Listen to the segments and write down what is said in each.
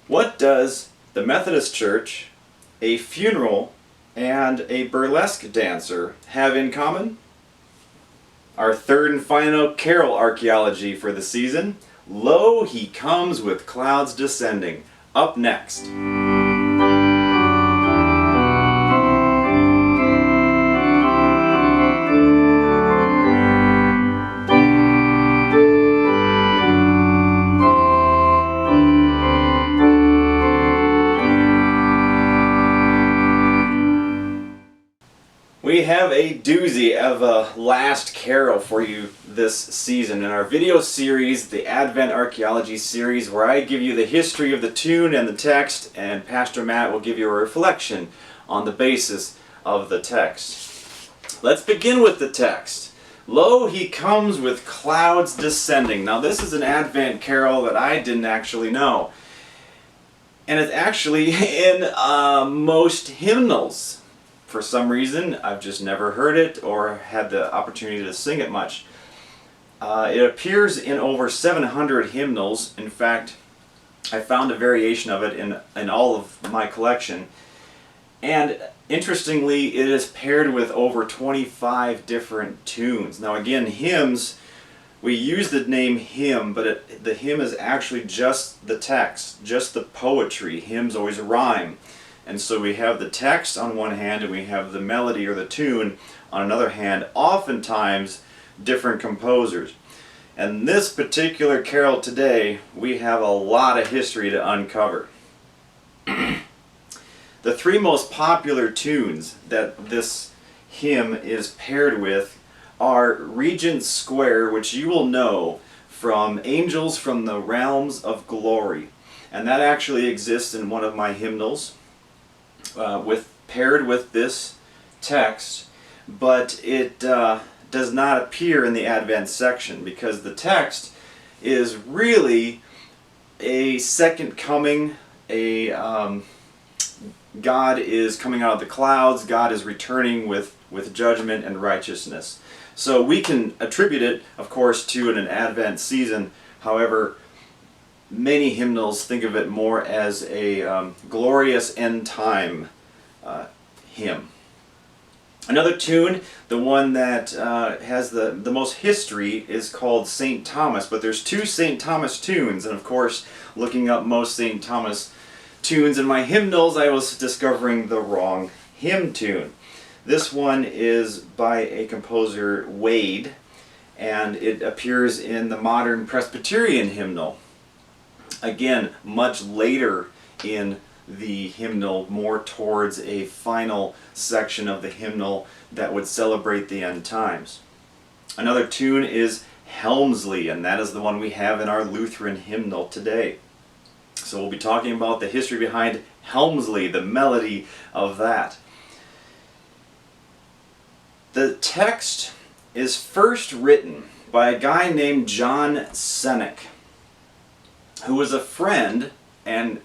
What does the Methodist Church, a funeral, and a burlesque dancer have in common? Our third and final carol archaeology for the season, Lo, He Comes with Clouds Descending, up next. We have a doozy of a last carol for you this season in our video series, the Advent Archaeology series, where I give you the history of the tune and the text, and Pastor Matt will give you a reflection on the basis of the text. Let's begin with the text. Lo, He comes with clouds descending. Now this is an Advent carol that I didn't actually know. And it's actually in most hymnals. For some reason, I've just never heard it or had the opportunity to sing it much. It appears in over 700 hymnals. In fact, I found a variation of it in all of my collection. And interestingly, it is paired with over 25 different tunes. Now again, hymns, we use the name hymn, but the hymn is actually just the text, just the poetry. Hymns always rhyme. And so we have the text on one hand and we have the melody or the tune on another hand, oftentimes different composers. And this particular carol today, we have a lot of history to uncover. The three most popular tunes that this hymn is paired with are Regent Square, which you will know from Angels from the Realms of Glory. And that actually exists in one of my hymnals. Paired with this text, but it does not appear in the Advent section because the text is really a second coming. God is coming out of the clouds. God is returning with judgment and righteousness. So we can attribute it, of course, to an Advent season. However, many hymnals think of it more as a glorious end time hymn. Another tune, the one that has the most history, is called St. Thomas, but there's two St. Thomas tunes, and of course, looking up most St. Thomas tunes in my hymnals, I was discovering the wrong hymn tune. This one is by a composer, Wade, and it appears in the modern Presbyterian hymnal. Again, much later in the hymnal, more towards a final section of the hymnal that would celebrate the end times. Another tune is Helmsley, and that is the one we have in our Lutheran hymnal today. So we'll be talking about the history behind Helmsley, the melody of that. The text is first written by a guy named John Cennick, who was a friend and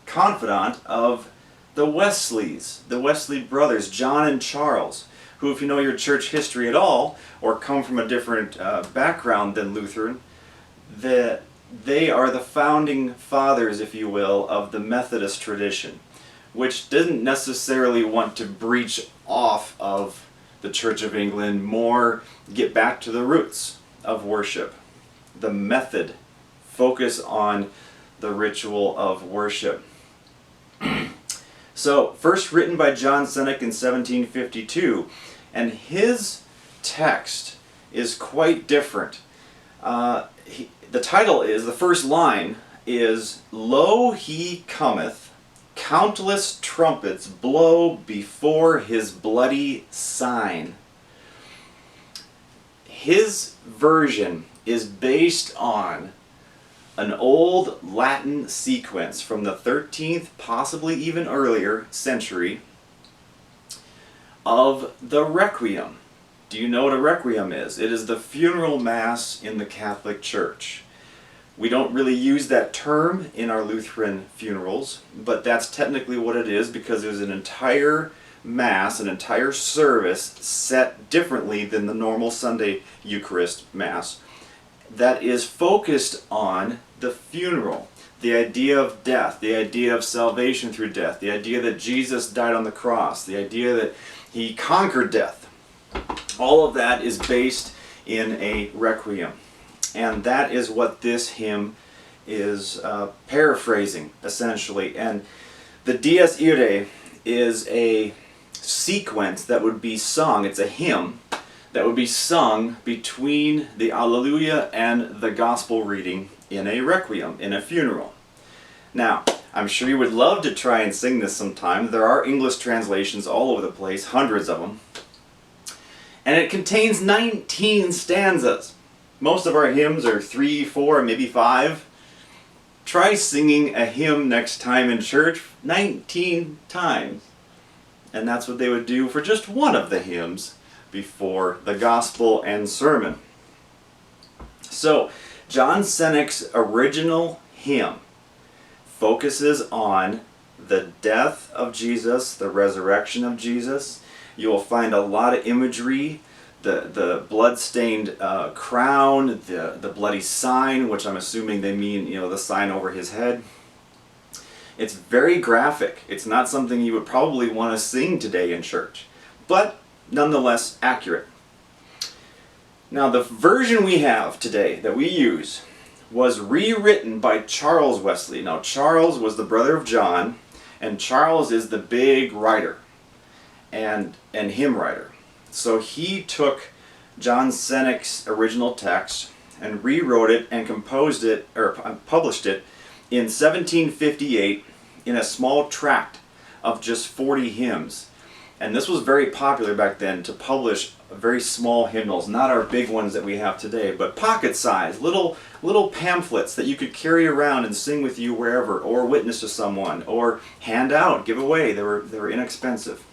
confidant of the Wesleys, the Wesley brothers, John and Charles, who, if you know your church history at all, or come from a different background than Lutheran, they are the founding fathers, if you will, of the Methodist tradition, which didn't necessarily want to breach off of the Church of England, more get back to the roots of worship, the method, focus on the ritual of worship. So, first written by John Cennick in 1752, and his text is quite different. The title is, the first line is, Lo, He cometh, countless trumpets blow before His bloody sign. His version is based on an old Latin sequence from the 13th, possibly even earlier century, of the Requiem. Do you know what a Requiem is? It is the funeral mass in the Catholic Church. We don't really use that term in our Lutheran funerals, but that's technically what it is because there's an entire Mass, an entire service set differently than the normal Sunday Eucharist Mass that is focused on the funeral. the idea of death, the idea of salvation through death, the idea that Jesus died on the cross, the idea that he conquered death. All of that is based in a requiem. And that is what this hymn is paraphrasing, essentially. And the Dies Irae is a sequence that would be sung, it's a hymn that would be sung between the Alleluia and the Gospel reading in a requiem, in a funeral. Now, I'm sure you would love to try and sing this sometime. There are English translations all over the place, hundreds of them. And it contains 19 stanzas. Most of our hymns are 3, 4, maybe 5. Try singing a hymn next time in church 19 times. And that's what they would do for just one of the hymns before the gospel and sermon. So, John Cenek's original hymn focuses on the death of Jesus, the resurrection of Jesus. You will find a lot of imagery, the blood-stained crown, the bloody sign, which I'm assuming they mean, the sign over his head. It's very graphic. It's not something you would probably want to sing today in church, but nonetheless accurate. Now, the version we have today that we use was rewritten by Charles Wesley. Now, Charles was the brother of John, and Charles is the big writer and hymn writer. So he took John Cenek's original text and rewrote it and composed it, or published it, in 1758 in a small tract of just 40 hymns. And this was very popular back then, to publish very small hymnals, not our big ones that we have today, but pocket size, little pamphlets that you could carry around and sing with you wherever, or witness to someone, or hand out, give away. They were inexpensive.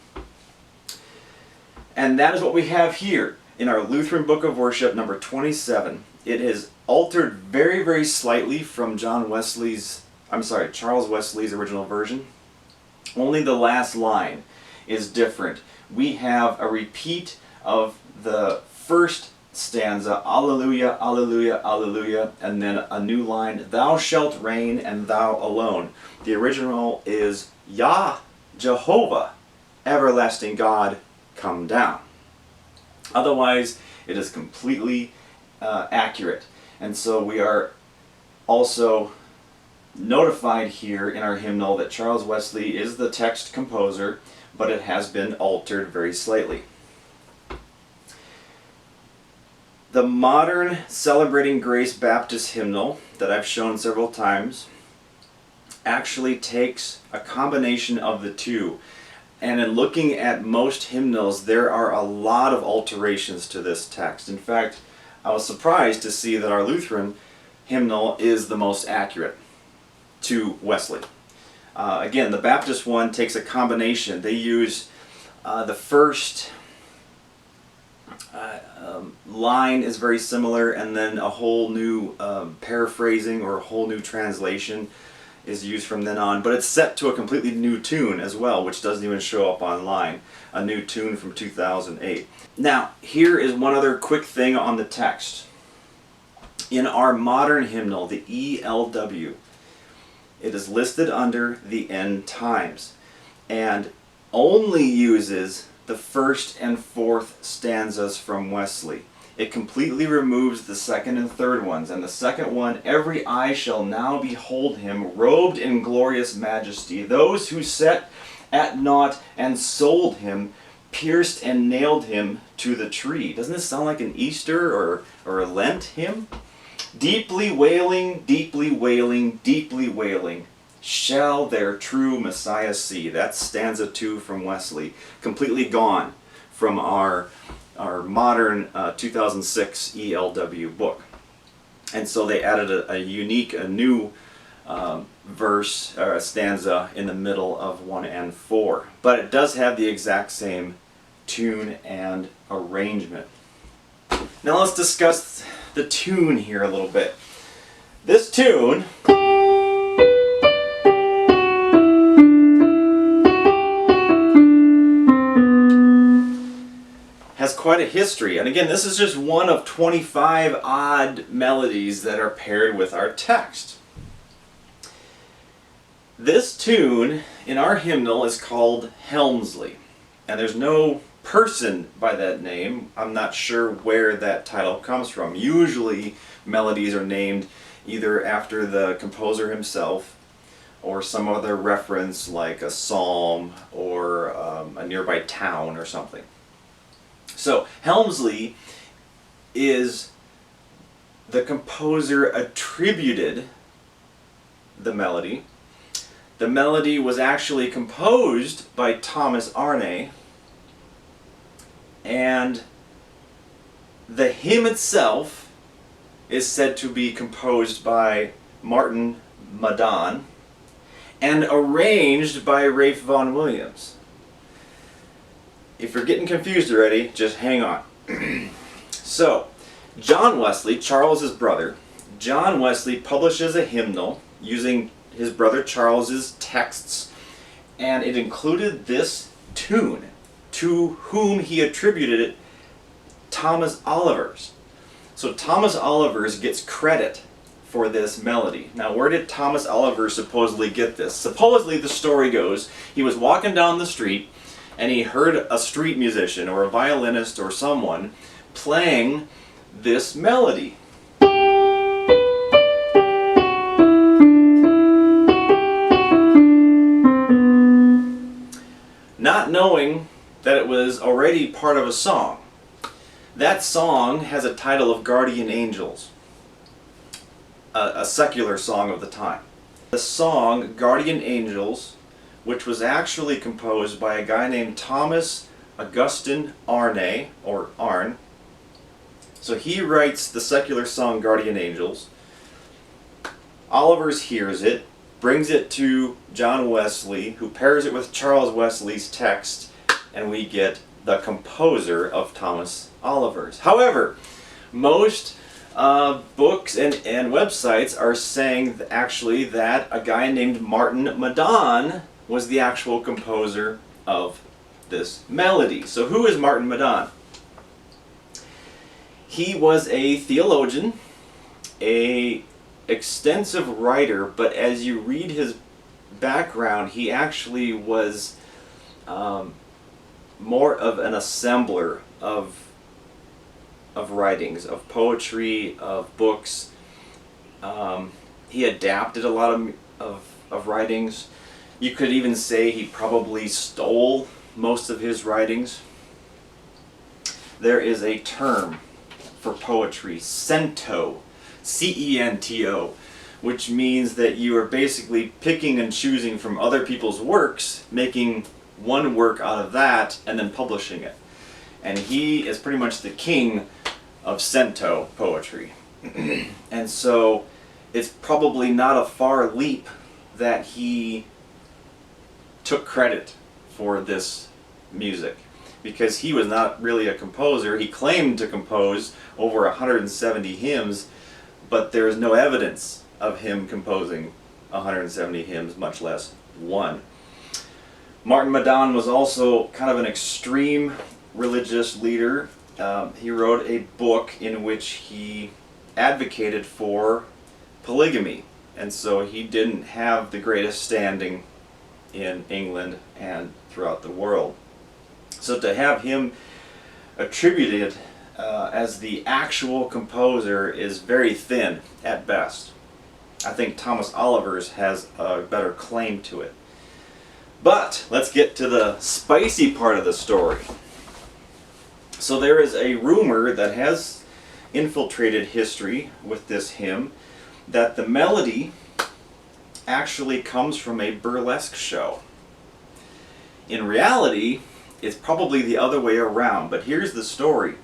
And that is what we have here in our Lutheran Book of Worship, number 27. It is altered very, very slightly from Charles Wesley's original version. Only the last line is different. We have a repeat of the first stanza, Alleluia, Alleluia, Alleluia, and then a new line, Thou shalt reign and thou alone. The original is, Yah, Jehovah, everlasting God, come down. Otherwise, it is completely accurate. And so we are also notified here in our hymnal that Charles Wesley is the text composer, but it has been altered very slightly. The modern Celebrating Grace Baptist hymnal that I've shown several times actually takes a combination of the two. And in looking at most hymnals, there are a lot of alterations to this text. In fact, I was surprised to see that our Lutheran hymnal is the most accurate to Wesley. Again, the Baptist one takes a combination. They use the first line is very similar, and then a whole new paraphrasing or a whole new translation is used from then on, but it's set to a completely new tune as well, which doesn't even show up online. A new tune from 2008. Now, here is one other quick thing on the text. In our modern hymnal, the ELW, it is listed under the end times and only uses the first and fourth stanzas from Wesley. It completely removes the second and third ones. And the second one, every eye shall now behold him, robed in glorious majesty. Those who set at naught and sold him, pierced and nailed him to the tree. Doesn't this sound like an Easter or a Lent hymn? Deeply wailing, deeply wailing, deeply wailing, shall their true Messiah see. That's stanza 2 from Wesley. Completely gone from our modern 2006 ELW book. And so they added a new verse, or a stanza in the middle of 1 and 4. But it does have the exact same tune and arrangement. Now let's discuss the tune here a little bit. This tune has quite a history. And again, this is just one of 25 odd melodies that are paired with our text. This tune in our hymnal is called Helmsley, and there's no person by that name. I'm not sure where that title comes from. Usually melodies are named either after the composer himself or some other reference like a psalm or a nearby town or something. So Helmsley is the composer attributed the melody. The melody was actually composed by Thomas Arne, and the hymn itself is said to be composed by Martin Madonne and arranged by Ralph Vaughan Williams. If you're getting confused already, just hang on. So, John Wesley, Charles's brother, John Wesley publishes a hymnal using his brother Charles's texts, and it included this tune, to whom he attributed it, Thomas Olivers. So Thomas Olivers gets credit for this melody. Now, where did Thomas Olivers supposedly get this? Supposedly, the story goes, he was walking down the street and he heard a street musician or a violinist or someone playing this melody. Not knowing that it was already part of a song. That song has a title of Guardian Angels, a secular song of the time. The song Guardian Angels, which was actually composed by a guy named Thomas Augustine Arne, or Arne. So he writes the secular song Guardian Angels. Olivers hears it, brings it to John Wesley, who pairs it with Charles Wesley's text, and we get the composer of Thomas Olivers. However, most books and websites are saying actually that a guy named Martin Madonne was the actual composer of this melody. So who is Martin Madonne? He was a theologian, a extensive writer, but as you read his background, he actually was more of an assembler of writings, of poetry, of books. He adapted a lot of writings. You could even say he probably stole most of his writings. There is a term for poetry, cento, C-E-N-T-O, which means that you are basically picking and choosing from other people's works, making one work out of that, and then publishing it. And he is pretty much the king of cento poetry. And so it's probably not a far leap that he took credit for this music, because he was not really a composer. He claimed to compose over 170 hymns, but there is no evidence of him composing 170 hymns, much less one. Martin Madonne was also kind of an extreme religious leader. He wrote a book in which he advocated for polygamy, and so he didn't have the greatest standing in England and throughout the world. So to have him attributed as the actual composer is very thin at best. I think Thomas Olivers has a better claim to it. But let's get to the spicy part of the story. So there is a rumor that has infiltrated history with this hymn that the melody actually comes from a burlesque show. In reality, it's probably the other way around, but here's the story.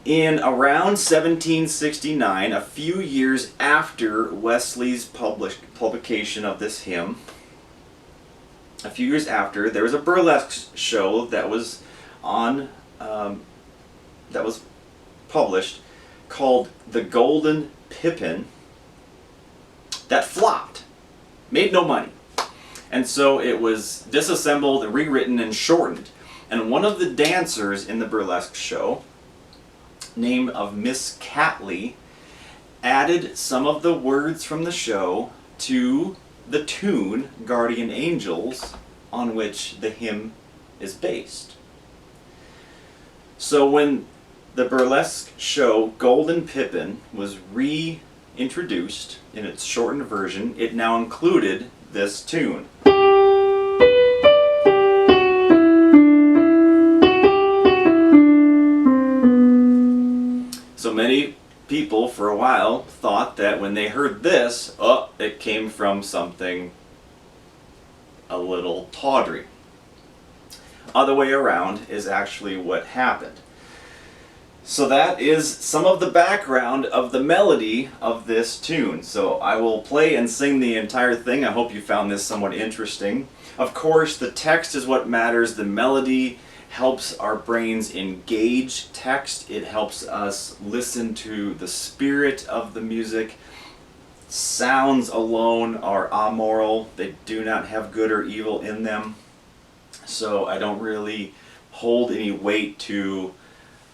In around 1769, a few years after Wesley's publication of this hymn, a few years after, there was a burlesque show that was published called The Golden Pippin that flopped, made no money. And so it was disassembled and rewritten and shortened. And one of the dancers in the burlesque show, name of Miss Catley, added some of the words from the show to the tune Guardian Angels, on which the hymn is based. So when the burlesque show Golden Pippin was reintroduced in its shortened version, it now included this tune. So many people for a while thought that when they heard this, it came from something a little tawdry. Other way around is actually what happened. So that is some of the background of the melody of this tune. So I will play and sing the entire thing. I hope you found this somewhat interesting. Of course, the text is what matters. The melody helps our brains engage text. It helps us listen to the spirit of the music. Sounds alone are amoral. They do not have good or evil in them. So I don't really hold any weight to,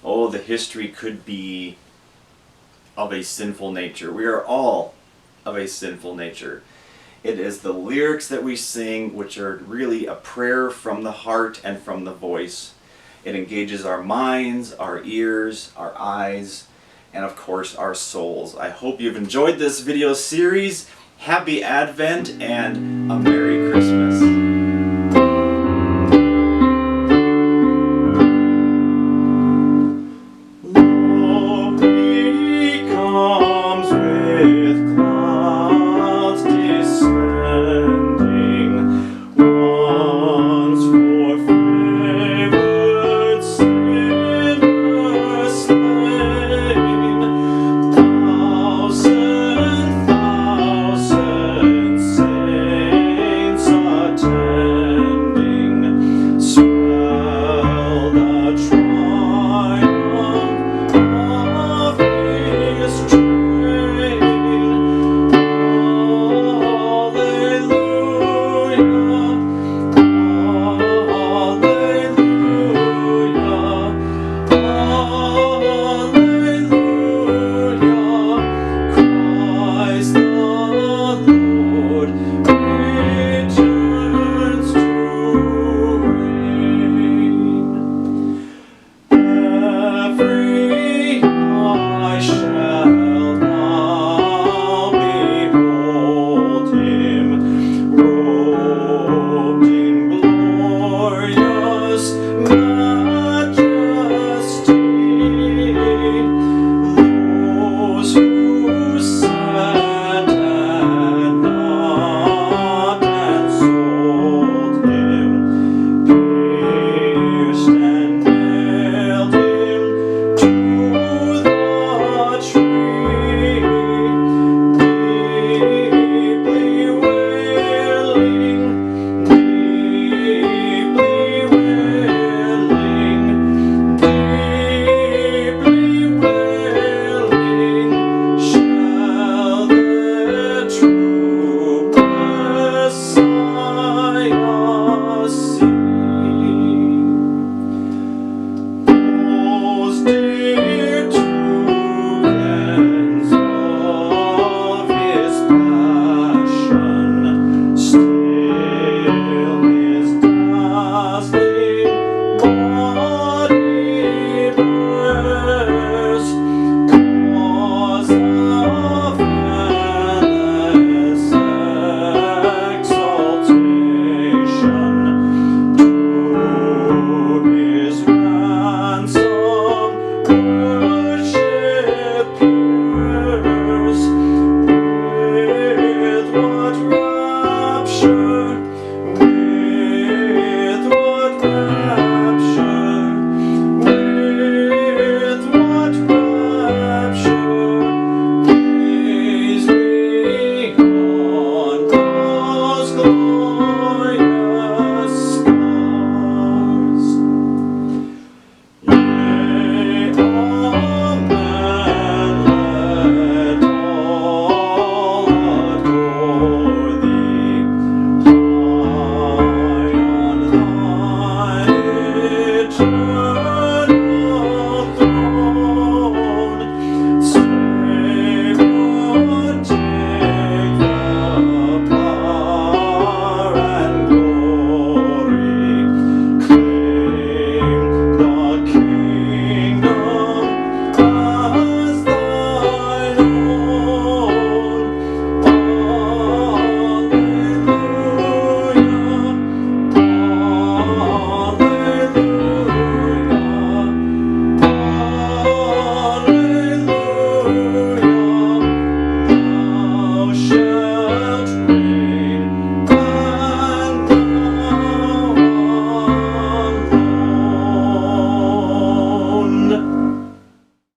the history could be of a sinful nature. We are all of a sinful nature. It is the lyrics that we sing which are really a prayer from the heart and from the voice. It engages our minds, our ears, our eyes, and of course our souls. I hope you've enjoyed this video series. Happy Advent and a Merry